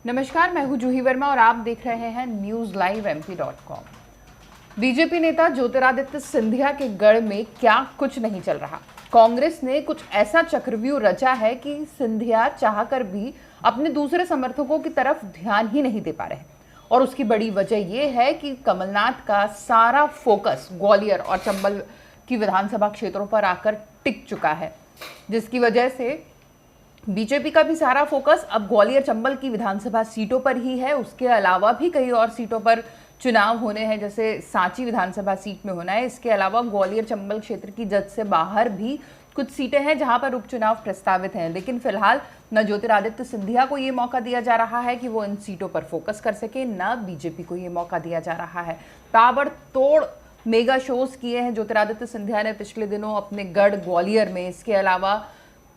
नमस्कार, मैं हूं जूही वर्मा और आप देख रहे हैं न्यूज लाइव MP.com। बीजेपी नेता ज्योतिरादित्य सिंधिया के गढ़ में क्या कुछ नहीं चल रहा। कांग्रेस ने कुछ ऐसा चक्रव्यूह रचा है कि सिंधिया चाहकर भी अपने दूसरे समर्थकों की तरफ ध्यान ही नहीं दे पा रहे। और उसकी बड़ी वजह यह है कि कमलनाथ का सारा फोकस ग्वालियर और चंबल की विधानसभा क्षेत्रों पर आकर टिक चुका है, जिसकी वजह से बीजेपी का भी सारा फोकस अब ग्वालियर चंबल की विधानसभा सीटों पर ही है। उसके अलावा भी कई और सीटों पर चुनाव होने हैं, जैसे सांची विधानसभा सीट में होना है। इसके अलावा ग्वालियर चंबल क्षेत्र की जज से बाहर भी कुछ सीटें हैं जहां पर उपचुनाव प्रस्तावित हैं, लेकिन फिलहाल न ज्योतिरादित्य सिंधिया को ये मौका दिया जा रहा है कि वो इन सीटों पर फोकस कर सके, न बीजेपी को ये मौका दिया जा रहा है। ताबड़तोड़ मेगा शोज किए हैं ज्योतिरादित्य सिंधिया ने पिछले दिनों अपने गढ़ ग्वालियर में। इसके अलावा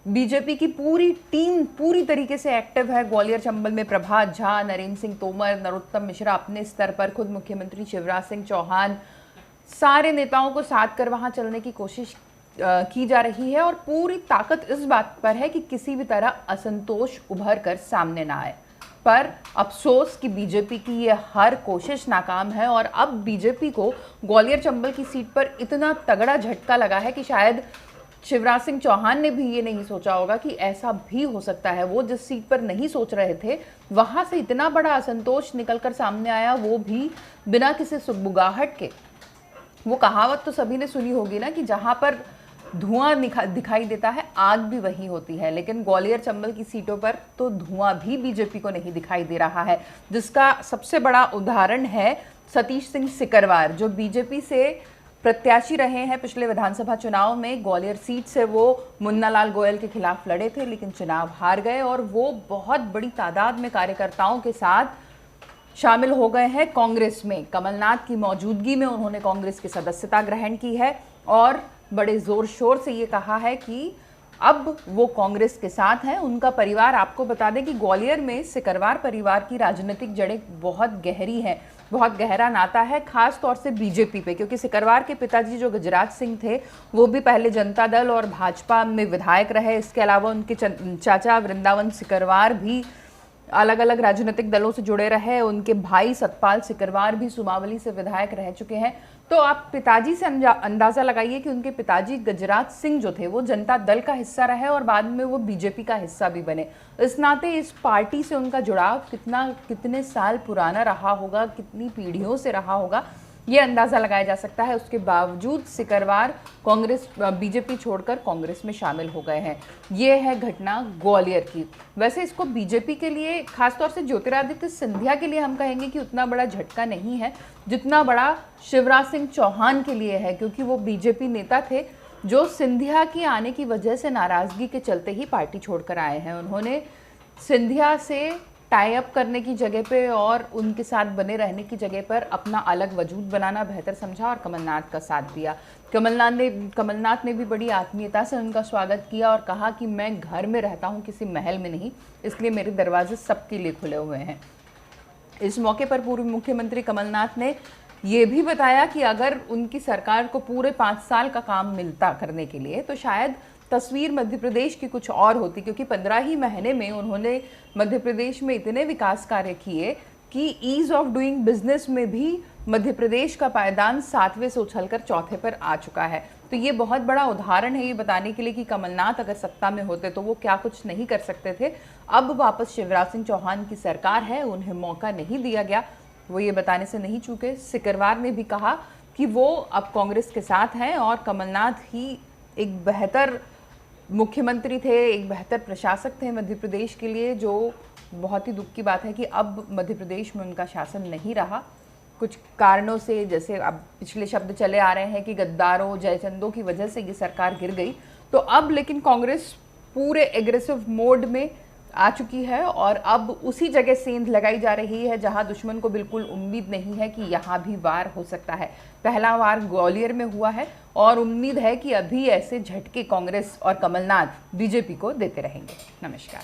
बीजेपी की पूरी टीम पूरी तरीके से एक्टिव है ग्वालियर चंबल में। प्रभात झा, नरेंद्र सिंह तोमर, नरोत्तम मिश्रा अपने स्तर पर, खुद मुख्यमंत्री शिवराज सिंह चौहान, सारे नेताओं को साथ कर वहां चलने की कोशिश की जा रही है और पूरी ताकत इस बात पर है कि किसी भी तरह असंतोष उभर कर सामने ना आए। पर अफसोस कि बीजेपी की ये हर कोशिश नाकाम है और अब बीजेपी को ग्वालियर चंबल की सीट पर इतना तगड़ा झटका लगा है कि शायद शिवराज सिंह चौहान ने भी ये नहीं सोचा होगा कि ऐसा भी हो सकता है। वो जिस सीट पर नहीं सोच रहे थे, वहां से इतना बड़ा असंतोष निकलकर सामने आया, वो भी बिना किसी सुगबुगाहट के। वो कहावत तो सभी ने सुनी होगी ना कि जहां पर धुआं दिखाई देता है, आग भी वही होती है। लेकिन ग्वालियर चंबल की सीटों पर तो धुआं भी बीजेपी को नहीं दिखाई दे रहा है, जिसका सबसे बड़ा उदाहरण है सतीश सिंह सिकरवार, जो बीजेपी से प्रत्याशी रहे हैं। पिछले विधानसभा चुनाव में ग्वालियर सीट से वो मुन्ना लाल गोयल के खिलाफ लड़े थे, लेकिन चुनाव हार गए और वो बहुत बड़ी तादाद में कार्यकर्ताओं के साथ शामिल हो गए हैं कांग्रेस में। कमलनाथ की मौजूदगी में उन्होंने कांग्रेस की सदस्यता ग्रहण की है और बड़े जोर शोर से ये कहा है कि अब वो कांग्रेस के साथ हैं। उनका परिवार, आपको बता दें कि ग्वालियर में सिकरवार परिवार की राजनीतिक जड़ें बहुत गहरी हैं, बहुत गहरा नाता है, खास तौर से बीजेपी पे, क्योंकि सिकरवार के पिताजी जो गजराज सिंह थे वो भी पहले जनता दल और भाजपा में विधायक रहे। इसके अलावा उनके चाचा वृंदावन सिकरवार भी अलग अलग राजनीतिक दलों से जुड़े रहे। उनके भाई सतपाल सिकरवार भी सुमावली से विधायक रह चुके हैं। तो आप पिताजी से अंदाजा लगाइए कि उनके पिताजी गजराज सिंह जो थे वो जनता दल का हिस्सा रहे और बाद में वो बीजेपी का हिस्सा भी बने। इस नाते इस पार्टी से उनका जुड़ाव कितने साल पुराना रहा होगा, कितनी पीढ़ियों से रहा होगा, ये अंदाजा लगाया जा सकता है। उसके बावजूद सिकरवार बीजेपी छोड़कर कांग्रेस में शामिल हो गए हैं। ये है घटना ग्वालियर की। वैसे इसको बीजेपी के लिए, खासतौर से ज्योतिरादित्य सिंधिया के लिए हम कहेंगे कि उतना बड़ा झटका नहीं है जितना बड़ा शिवराज सिंह चौहान के लिए है, क्योंकि वो बीजेपी नेता थे जो सिंधिया की आने की वजह से नाराजगी के चलते ही पार्टी छोड़कर आए हैं। उन्होंने सिंधिया से टाई अप करने की जगह पे और उनके साथ बने रहने की जगह पर अपना अलग वजूद बनाना बेहतर समझा और कमलनाथ का साथ दिया। कमलनाथ ने भी बड़ी आत्मीयता से उनका स्वागत किया और कहा कि मैं घर में रहता हूं, किसी महल में नहीं, इसलिए मेरे दरवाजे सबके लिए खुले हुए हैं। इस मौके पर पूर्व मुख्यमंत्री कमलनाथ ने ये भी बताया कि अगर उनकी सरकार को पूरे 5 साल का काम मिलता करने के लिए, तो शायद तस्वीर मध्य प्रदेश की कुछ और होती, क्योंकि 15 ही महीने में उन्होंने मध्य प्रदेश में इतने विकास कार्य किए कि ईज ऑफ डूइंग बिजनेस में भी मध्य प्रदेश का पायदान 7वें से उछलकर 4थे पर आ चुका है। तो ये बहुत बड़ा उदाहरण है ये बताने के लिए कि कमलनाथ अगर सत्ता में होते तो वो क्या कुछ नहीं कर सकते थे। अब वापस शिवराज सिंह चौहान की सरकार है, उन्हें मौका नहीं दिया गया, वो ये बताने से नहीं चूके। सिकरवार ने भी कहा कि वो अब कांग्रेस के साथ हैं और कमलनाथ ही एक बेहतर मुख्यमंत्री थे, एक बेहतर प्रशासक थे मध्य प्रदेश के लिए। जो बहुत ही दुख की बात है कि अब मध्य प्रदेश में उनका शासन नहीं रहा कुछ कारणों से, जैसे अब पिछले शब्द चले आ रहे हैं कि गद्दारों, जयचंदों की वजह से ये सरकार गिर गई। तो अब लेकिन कांग्रेस पूरे एग्रेसिव मोड में आ चुकी है और अब उसी जगह सेंध लगाई जा रही है जहां दुश्मन को बिल्कुल उम्मीद नहीं है कि यहां भी वार हो सकता है। पहला वार ग्वालियर में हुआ है और उम्मीद है कि अभी ऐसे झटके कांग्रेस और कमलनाथ बीजेपी को देते रहेंगे। नमस्कार।